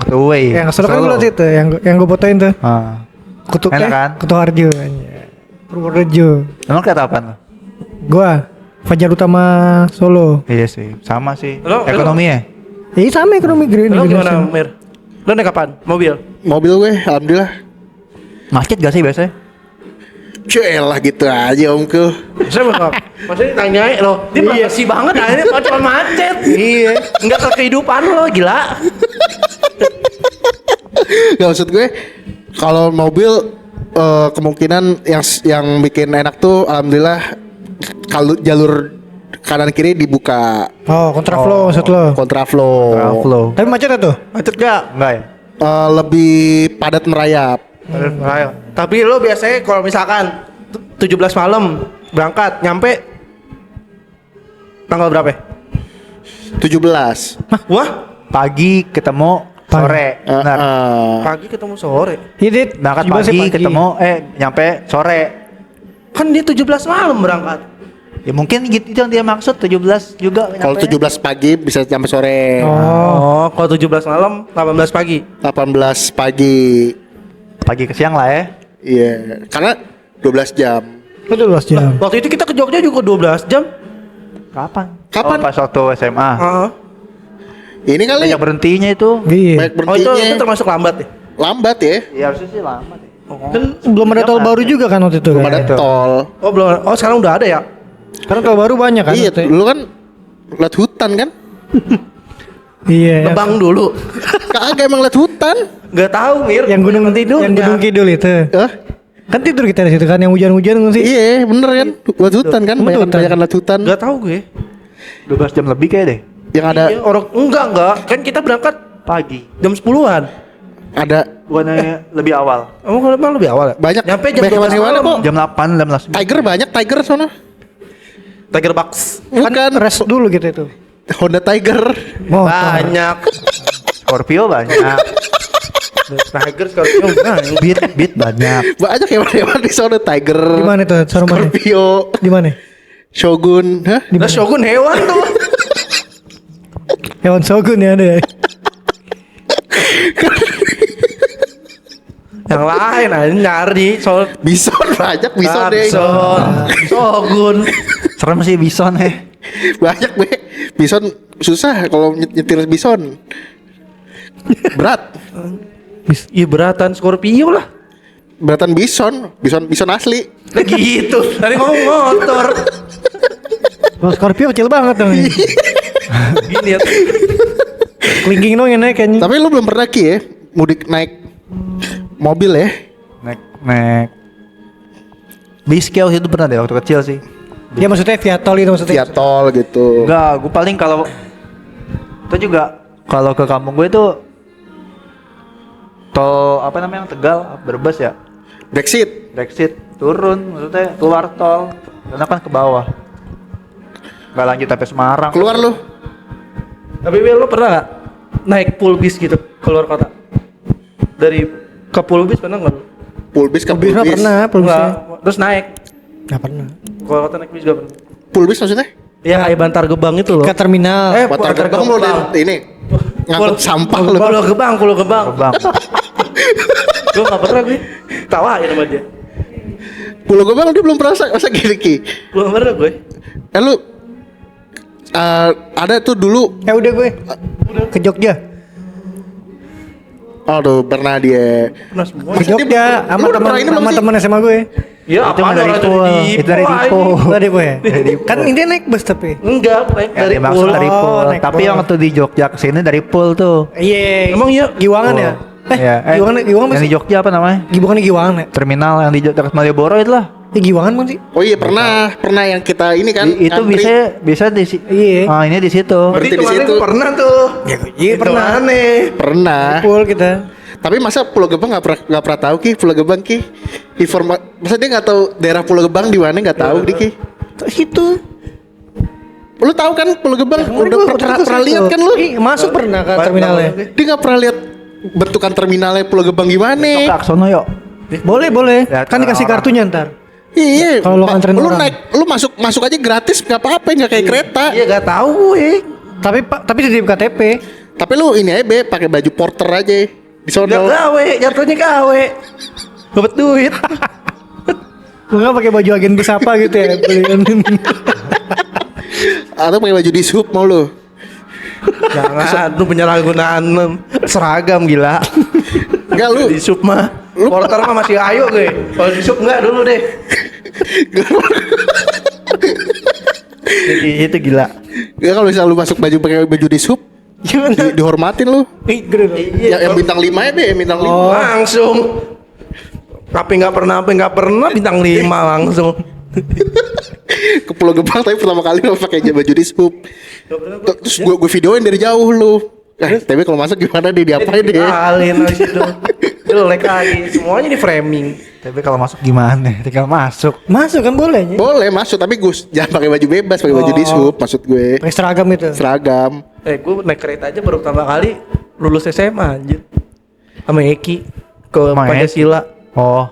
Tuh way. Yang solo kan lu liat itu, yang gue fotoin tuh. Ah. Kutu Enak kan? Kutu Harjo. Anjay. Purworejo. Emang kereta apaan lo? Gua Fajar Utama Solo. Iya sih, sama sih. Lo- Ekonomi ya? Iya sama ekonomi green. Lo gimana, Mir? Lo naik kapan? Mobil? Mobil gue, alhamdulillah. Macet gak sih biasanya? Cuelah gitu aja omku. Saya mau maksudnya tanyain lo, dia makasih banget akhirnya cuma macet. Iya. Enggak ke kehidupan lo, gila. Gak maksud gue, kalau mobil kemungkinan yang bikin enak tuh alhamdulillah kalau jalur kanan kiri dibuka Oh kontraflow maksud lo. kontraflow. Flow. Tapi macet tuh. Macet gak? Enggak ya? Lebih padat merayap. Tapi lo biasanya kalau misalkan 17 malam berangkat, nyampe tanggal berapa? 17. Wah, Pagi ketemu sore. Benar. pagi ketemu sore. Iya dit. Berangkat 17 pagi, ketemu nyampe sore. Kan dia 17 malam berangkat. Ya mungkin gitu itu yang dia maksud 17 juga Kalau nyampe. 17 pagi bisa sampai sore. Oh, kalau 17 malam, 18 pagi. 18 pagi. Pagi ke siang lah ya. Iya, karena 12 jam. Itu 12 jam. Waktu itu kita ke Jogja juga 12 jam. Kapan? Kapan? Oh, pas waktu SMA. Heeh. Ini kali Banyak berhentinya itu. Iya. banyak Oh, itu berhentinya. termasuk lambat ya? Lambat ya. Iya harusnya sih lama deh. Kan belum ada tol baru juga kan waktu itu Belum kan. ada itu. tol. Oh, belum. Oh, sekarang udah ada ya? Karena tol baru banyak kan. Iya, waktu itu. dulu kan lihat hutan kan? Iya. Lebang dulu. Kagak emang lihat hutan. Gak tahu, Mir. Yang gunung tidur. Yang gunung kidul itu. Hah? Kan tidur kita di situ kan yang hujan-hujan kan sih. Iya, bener kan? Lihat hutan kan? Betul, Banyak hutan. lihat hutan. Gak tahu gue. 12 jam lebih kayak deh. Yang ada Iya, orang enggak. Kan kita berangkat Pagi. jam 10-an. ada Bukannya lebih awal. Emang lebih awal ya? banyak Nyampe jam banyak 12 hewan-hewan malam. kok. Jam 8 jam 11. Tiger banyak, tiger sono. Tiger Bucks. Bukan Rest dulu gitu itu. Honda Tiger. Oh, Banyak. Scorpio banyak. Tiger Scorpio banyak. Beat banyak. Banyak hewan-hewan di sono, Tiger. di mana itu? Sarung mana? Scorpio, Di mana? Shogun, hah? Nah, Shogun hewan tuh. Hewan Shogun ya ada. Ya? Yang lain aja nyari soal Bison banyak bison deh. Bison, Shogun. Serem sih bison Banyak be. Bison susah kalau nyetir bison. Berat. Iya beratan Scorpio lah. Beratan bison asli. Nah, gitu. Tadi ngomong motor. Kalau Scorpio kecil banget dong. Gini ya. Kelingking dong yang naik kayaknya. Tapi lu belum pernah Ki ya mudik naik mobil ya? Naik Biskeo itu pernah deh waktu kecil sih. Ya maksudnya via tol itu maksudnya. Via tol gitu. Enggak, gue paling kalau itu juga kalau ke kampung gue itu tol apa namanya yang Tegal, Brebes ya. Brexit turun, maksudnya keluar tol, karena kan ke bawah. Nggak lanjut sampai Semarang. Keluar lu. Tapi Will, lo pernah gak naik full bis gitu keluar kota? Dari ke full bis pernah nggak? Full bis ke Bis full mah bis. pernah, Nggak, pulsa. terus naik. Nggak pernah. Keluar kota naik bis juga pernah. Full bis maksudnya? Ya kayak Bantar Gebang itu loh. Ke terminal. Bantar Gebang lu ini ngangkut sampah lu. Pulau Gebang. Bang, Gue gak pernah gue. Tawain sama dia. Pulau Gebang dia belum pernah masa gini Ki. Belum pernah gue. Lu ada tuh dulu. Udah gue. Ke Jogja. Aduh pernah dia. Pernah semua. Ke Jogja sama Lu pernah ini belum sih? teman SMA gue. Ya Itu apa mah dari pool. Itu dari Dipo. Tadi gue ya. Kan ini naik bus tapi. Enggak, naik ya, dari maksud pool. dari Oh, pool. naik Tapi pool. yang waktu di Jogja kesini dari pool tuh. Iya. Emang iya? Giwangan ya? Iya. Giwangan Yang masih. di Jogja apa namanya? Giwangan Giwangan ya? Terminal yang di dekat Malioboro itu lah. Giwangan kan sih? Oh iya pernah yang kita ini kan. Itu ngantri. bisa di Iya. Ah, ini di situ. Berarti di kemarin situ. gue pernah tuh. Iya pernah. Aneh. Pernah. Pool kita. Tapi masa Pulau Gebang nggak pernah tahu Ki Pulau Gebang Ki. Masa dia nggak tahu daerah Pulau Gebang di mana nggak tahu di Ki. Situ. Lu tahu kan Pulau Gebang? Udah pernah lihat kan lu? Masuk pernah ke terminalnya. Dia nggak pernah lihat bentukan terminalnya Pulau Gebang gimana? Ke Aksono yuk. Boleh. Lihat Kan dikasih orang-orang. kartunya ntar. Iya. Kalau lu nganterin lu orang. naik, lu masuk aja gratis nggak apa-apa nggak kayak kereta. Iya gak tahu gue. Tapi di KTP. Tapi lu ini aja be pakai baju porter aja di Udah sono. gawe, jatuhnya gawe. Dapat duit. Lu nggak pakai baju agen bus apa gitu ya? Atau pakai baju di sub mau lu? Jangan, lu penyalahgunaan seragam gila. Enggak lu. Di sub mah. Porter mah masih ayo gue. Kalau di sub enggak dulu deh. Jadi itu gila. Ya kalau misalnya lu masuk pakai baju di sub, dihormatin lu. Yang bintang 5 ya be, bintang 5. Langsung. Tapi nggak pernah bintang 5 langsung. Ke Pulau Gebang tapi pertama kali lu pakai baju di sub. Terus gue videoin dari jauh lu. Tapi kalau masuk gimana deh diapain deh? Alin habis itu. Jelek lagi. Semuanya di framing. Tapi kalau masuk gimana? Tinggal masuk. Masuk kan boleh ya? Boleh masuk tapi Gus jangan pakai baju bebas, pakai baju di sub maksud gue. Pakai seragam itu. Seragam. Gue naik kereta aja baru pertama kali lulus SMA anjir. Sama Eki ke Sama Eki? Pancasila. Oh.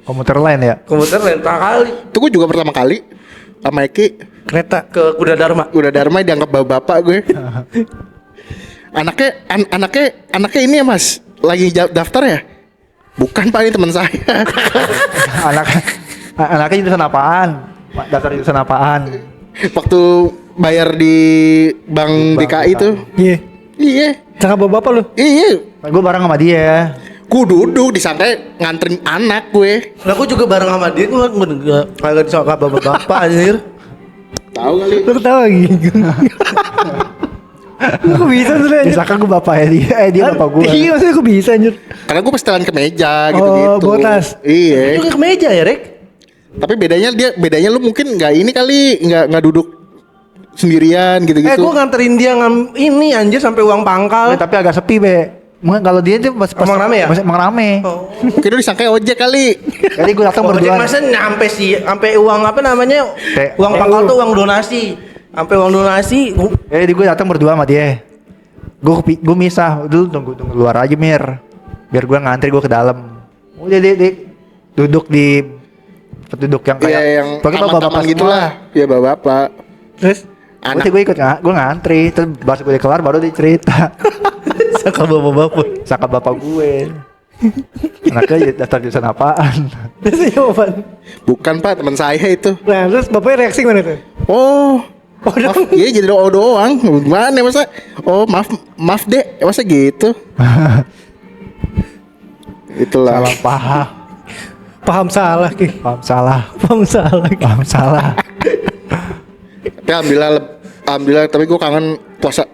Komuter lain ya? Komuter lain pertama kali Itu gue juga pertama kali sama Eki Kereta. ke Kuda Dharma. udah Dharma dianggap bapak gue. Anaknya ini ya Mas, lagi daftar ya? Bukan Pak, ini teman saya. Anaknya jurusan apaan? Dasar jurusan apaan? Waktu bayar di Bank DKI itu. Iya. Iya. Cakap bapak lu. Iya. Gue bareng sama dia. Gue duduk disangka nganterin anak gue. Lah gue juga bareng sama dia, gue kagak disangka bapak-bapak anjir. Tahu kali. Lu ketawa gitu. Kok bisa tuh anjir? Disangka gue bapaknya dia. Dia bapak gue. Iya maksudnya kok bisa anjir? Karena gue setelan ke meja gitu-gitu. bawa tas. Iya. Juga ke meja ya, Rek? Tapi bedanya lu mungkin nggak ini kali, nggak duduk sendirian gitu-gitu. Gue nganterin dia ini anjir sampai uang pangkal. Tapi agak sepi be. Mungkin kalau dia tuh pas Emang rame ya? Emang rame. Oh. Mungkin lu disangka ojek kali. Jadi gue datang Ojek berdua. masa nyampe sih, sampai uang apa namanya? Uang pangkal tuh uang donasi. Sampai uang donasi. Jadi gue datang berdua sama dia. Gue misah dulu tunggu luar aja Mir. Biar gue ngantri gue ke dalam. Udah dia duduk di duduk yang kayak Iya yang pakai taman-taman gitulah. Iya bapak-bapak. Terus Anak gue ikut gue ngantri. Terus pas gue kelar baru dia cerita. Saka bapak-bapak. Saka bapak gue. Anaknya daftar jurusan apaan? Terus jawaban. Bukan Pak, teman saya itu. Nah, terus bapaknya reaksi gimana tuh? Oh, maaf, iya jadi doa doang. Gimana masa? Oh maaf dek, masa gitu? Itulah. Salah paham. Paham salah, Ki. Paham salah. Paham salah, Ki. Paham salah. Tapi alhamdulillah. Tapi gue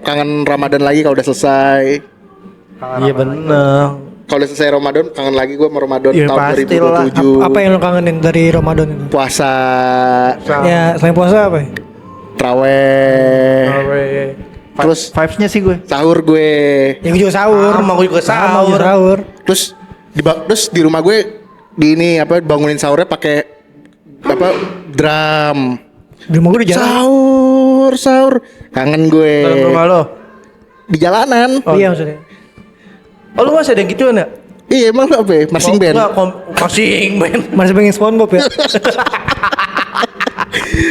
kangen Ramadan lagi kalau udah selesai. Iya bener. Kalau udah selesai Ramadan, kangen lagi gue sama Ramadan Ya, tahun pastilah. 2027. Apa yang lo kangenin dari Ramadan itu? Puasa, Ya, selain puasa apa ya? traweh, terus Vibes-nya sih gue. sahur gue. Yang juga sahur. Sama gue juga Sama, sahur. sahur. Terus di rumah gue di ini apa bangunin sahurnya pakai apa drum. Di rumah gue udah jalan. Sahur. Kangen gue. Dalam rumah lo. Di jalanan. Iya maksudnya. Oh lu masih ada yang gituan ya? Iya emang lu apa ya? Marching band. Enggak, marching band. Masih pengen SpongeBob ya?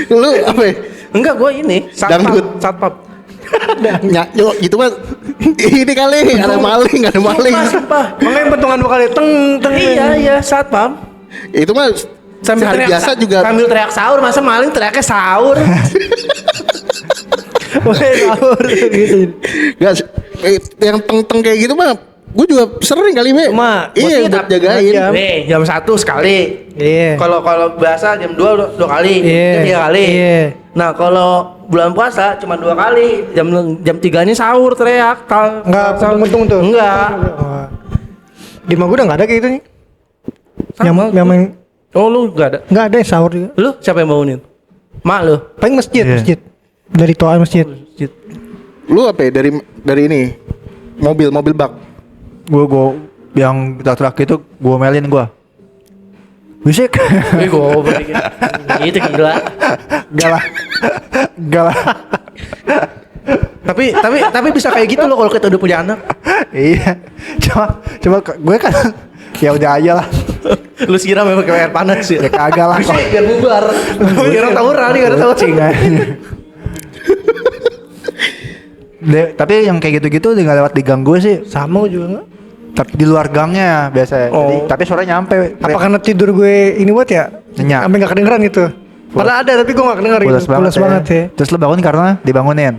Lu apa ya? Enggak, gue ini Dangdut. satpam. Yuk gitu mah. Ini kali ada maling. Sumpah. Makanya bentungan dua kali teng teng. Iya, satpam. Itu mah Sambil hari teriak biasa juga. sambil teriak sahur, masa maling teriaknya sahur. Woi sahur gitu. Gak, yang teng-teng kayak gitu mah gue juga sering kali be. Cuma, iya buat jagain. jam. Nih, jam 1 sekali. Iya. Kalau biasa jam 2 dua kali, Iya. 3 kali. Iya. Nah, kalau bulan puasa cuma 2 kali. Jam 3-nya sahur teriak. Enggak bentung tuh. Enggak. Oh. Di rumah gue udah enggak ada kayak gitu nih. Sama. Yang Oh, lu enggak ada. enggak ada yang sahur juga. Lu siapa yang bangunin? Mak lu. Paling masjid, Iya. masjid. Dari toa masjid. Lu apa ya dari ini mobil bak. Gue yang teriak itu gue melin gue. Bisik. Wih, goblok. Itu gila. Gak lah. Tapi bisa kayak gitu loh kalau kita udah punya anak. Iya. Coba gue kan ya udah aja lah. Lu siram ya pakai air panas ya. Ya kagak lah. Bisa biar bubar. Biar orang tawuran nih, ada tawuran. Kucing aja. Tapi yang kayak gitu-gitu udah gak lewat di gang gue sih. Sama juga enggak? Tapi di luar gangnya biasa. Jadi, Oh. tapi suara nyampe. Apa karena tidur gue ini buat ya? Nyenyak. Sampai enggak kedengeran gitu. Padahal ada tapi gue enggak kedengeran Pulas gitu. Pulas banget ya. Terus lo bangun karena dibangunin.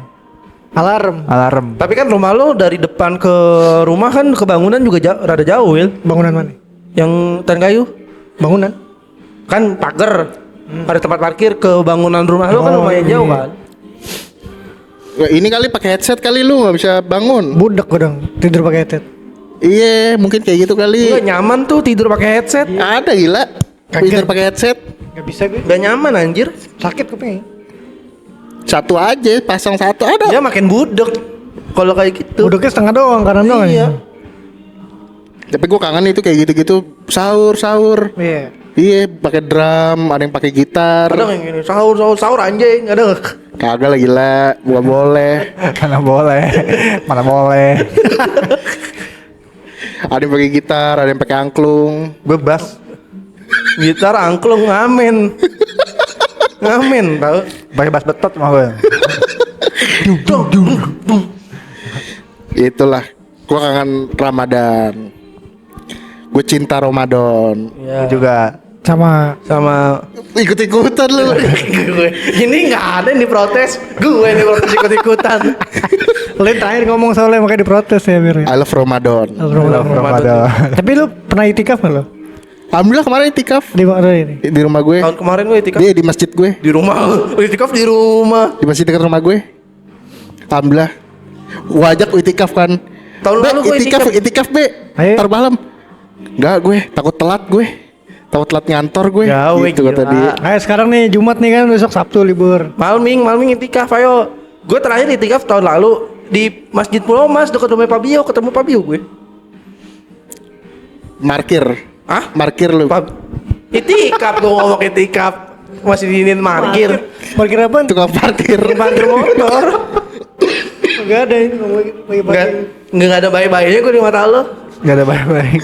Alarm. Tapi kan rumah lo dari depan ke rumah kan kebangunan juga rada jauh, Wil. Bangunan mana? Yang tan kayu Bangunan. kan pagar. Ada tempat parkir ke bangunan rumah lo kan Oh, lumayan iya. jauh kan. Ya, ini kali pakai headset kali lu nggak bisa bangun. Budak gue dong. Tidur pakai headset. Iya mungkin kayak gitu kali. Enggak nyaman tuh tidur pakai headset. Ada gila. Kagak. Pinter pakai headset. Enggak bisa gue. Enggak nyaman anjir. Sakit kuping. Satu aja, pasang satu ada. Ya makin budek. Kalau kayak gitu. Budaknya setengah doang, kanan doang. Iya. Tapi gua kangen itu kayak gitu-gitu sahur. Iya. Iya, pakai drum, ada yang pakai gitar. Ada yang gini sahur anjing, ada nggak? Kagak lah gila, gua boleh. Mana boleh. Mana boleh. Ada yang pakai gitar, ada yang pakai angklung. Gue bass. Gitar angklung ngamen. Ngamen tau. Pakai bass betot sama gue. Itulah, gua kangen Ramadan. Gue cinta Ramadan. Ya. Juga. Sama Sama Ikut-ikutan lu. gue. Ini nggak ada yang diprotes. Gue yang diprotes ikut-ikutan. lo yang terakhir ngomong soalnya makanya diprotes ya Bir. I love Ramadan. Ramadan. Tapi lu pernah itikaf nggak lo? Alhamdulillah kemarin itikaf Di mana ini? di rumah gue. Tahun kemarin gue itikaf Dia di masjid gue, di rumah. Itikaf di rumah. di masjid dekat rumah gue. Alhamdulillah. Wajak itikaf kan. Tahun Be, lalu gue itikaf be. Ayo. Ntar malam. Enggak gue, takut telat gue. Takut telat ngantor gue. Ya, weh, gitu kata gila. dia. Ayo sekarang nih Jumat nih kan, besok Sabtu libur. Malming itikaf ayo. Gue terakhir itikaf tahun lalu di Masjid Pulau Mas dekat rumah Pak Bio, ketemu Pak Bio gue. Markir. Ah? Markir lu. Itikaf gue ngomong itikaf. Masih diinin markir. Parkir apa? Tukang parkir. Parkir motor. Enggak ada ini ngomong pagi-pagi. Enggak ada bayi-bayinya gue di mata lo. Gak ada baik-baik.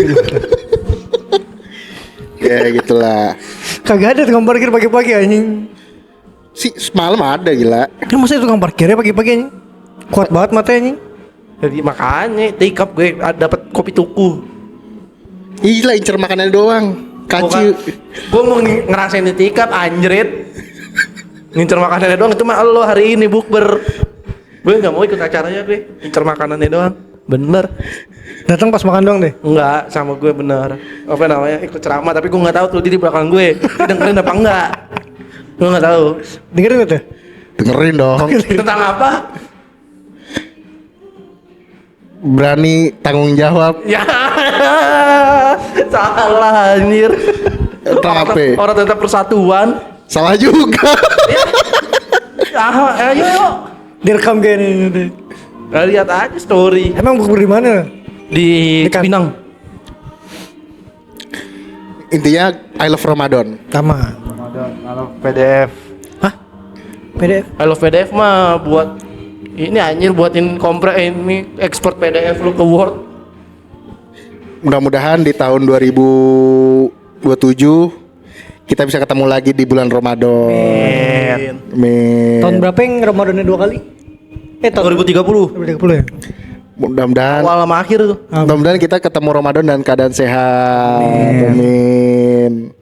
Ya gitulah. Kagak ada tukang parkir pagi-pagi anjing. Si semalam ada gila. Kan maksudnya tukang parkirnya pagi-pagi anjing. Kuat banget matanya anjing. Jadi makanya itikaf gue dapat kopi tuku. Gila incer makanannya doang. Kaci. Gue mau ngerasain itikaf anjrit. Ngincer makanannya doang itu mah lo hari ini bukber. Gue nggak mau ikut acaranya gue. Ngincer makanannya doang. Bener. Datang pas makan doang deh. Enggak, sama gue bener. Apa namanya? Ikut ceramah tapi gue nggak tahu tuh dia di belakang gue. Dia dengerin apa enggak? Gue nggak tahu. Dengerin gak tuh? Dengerin dong. Tentang apa? Berani tanggung jawab. Ya. Salah anjir. Tentang apa? Orang tentang persatuan. Salah juga. Ayo yuk. Direkam kayak ini. Nah, lihat aja story Emang bukber di mana? di Dekat. Cipinang. Intinya I love Ramadan. Taman. Kalau PDF. PDF. I love PDF mah buat ini anjir buatin ini ekspor PDF lu ke Word. Mudah-mudahan di tahun 2027 kita bisa ketemu lagi di bulan Ramadan. Amin. Tahun berapa yang Ramadannya 2 kali? Tahun 2030. 2030 ya? Mudah-mudahan Awal sama akhir tuh. mudah-mudahan kita ketemu Ramadan dan keadaan sehat. Amin.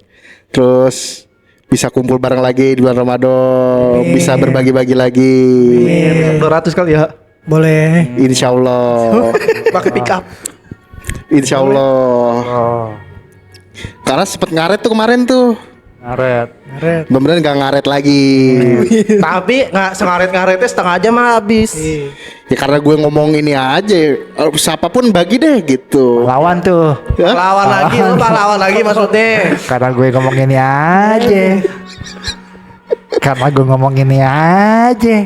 Terus bisa kumpul bareng lagi di bulan Ramadan, bisa berbagi-bagi lagi. 200 kali ya. Boleh. Insya Allah. Pakai pick up. Insya Allah. Oh, Karena sempet ngaret tuh kemarin tuh. ngaret. Ngaret. Mudah-mudahan gak ngaret lagi. Tapi nggak sengaret-ngaretnya setengah jam mah habis. Ya karena gue ngomong ini aja. Siapapun bagi deh gitu. Lawan tuh. Ya? Lawan lagi lu pahlawan lagi maksudnya. Karena gue ngomong ini aja. Karena gue ngomong ini aja.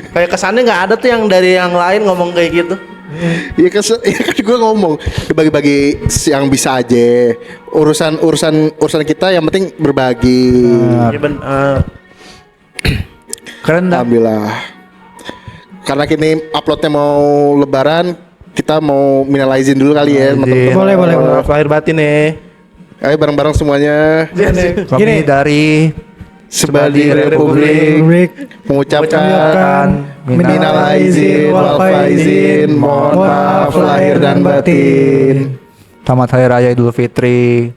Kayak kesannya nggak ada tuh yang dari yang lain ngomong kayak gitu. Ya kan gue ngomong bagi-bagi yang bisa aja. Urusan kita yang penting berbagi. Ya benar. Keren dah. Alhamdulillah. Karena kini uploadnya mau lebaran, kita mau minal aizin dulu kali ya teman-teman. Boleh, boleh, boleh. Maaf lahir batin nih. Ayo bareng-bareng semuanya. Kami Gini. dari Sebadi Republik Republik. mengucapkan minal minal aizin wal faizin, mohon maaf lahir dan batin. Selamat Hari Raya Idul Fitri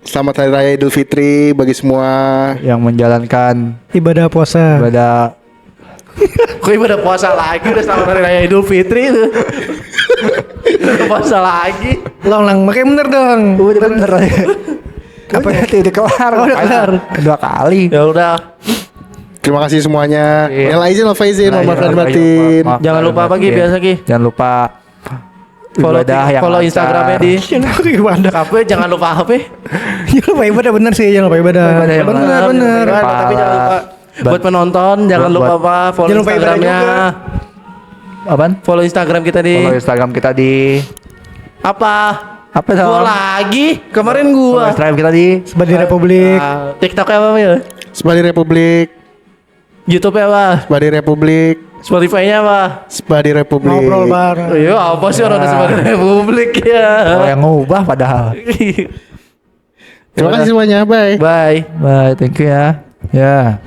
Selamat Hari Raya Idul Fitri bagi semua. yang menjalankan Ibadah puasa. ibadah. Kok ibadah puasa lagi udah selamat hari raya Idul Fitri tuh. Udah puasa lagi. Lang, makanya bener dong. Udah bener ya. Apa ya? Udah kelar. Udah kelar. 2 kali. Ya udah. Terima kasih semuanya. Iya. Minal aizin wal faizin, mohon maaf lahir dan batin. Maaf, Jangan lupa apa, Gi? batin. Biasa, Gi? Jangan lupa Follow Instagramnya di Ibadah. Kafe, jangan lupa apa? Jangan lupa ibadah bener sih, jangan lupa ibadah. Ibadah yang Bener, bener. Tapi jangan lupa buat penonton jangan Buat- lupa apa follow Jangan lupa ibadah Instagramnya. juga. Apaan? Follow Instagram kita Follow di Instagram kita di apa? apa dong? Gua lagi. Kemarin Follow gua. Instagram kita di Sebadi Republik. TikToknya apa ya? Sebadi Republik, YouTube apa? Sebadi Republik, Spotify-nya apa? Sebadi Republik. Ngobrol bareng. Oh, iya apa sih orang sebagai Republik ya? Oh, yang ngubah padahal. Terima kasih semuanya, bye. Bye. Bye, thank you ya. Ya.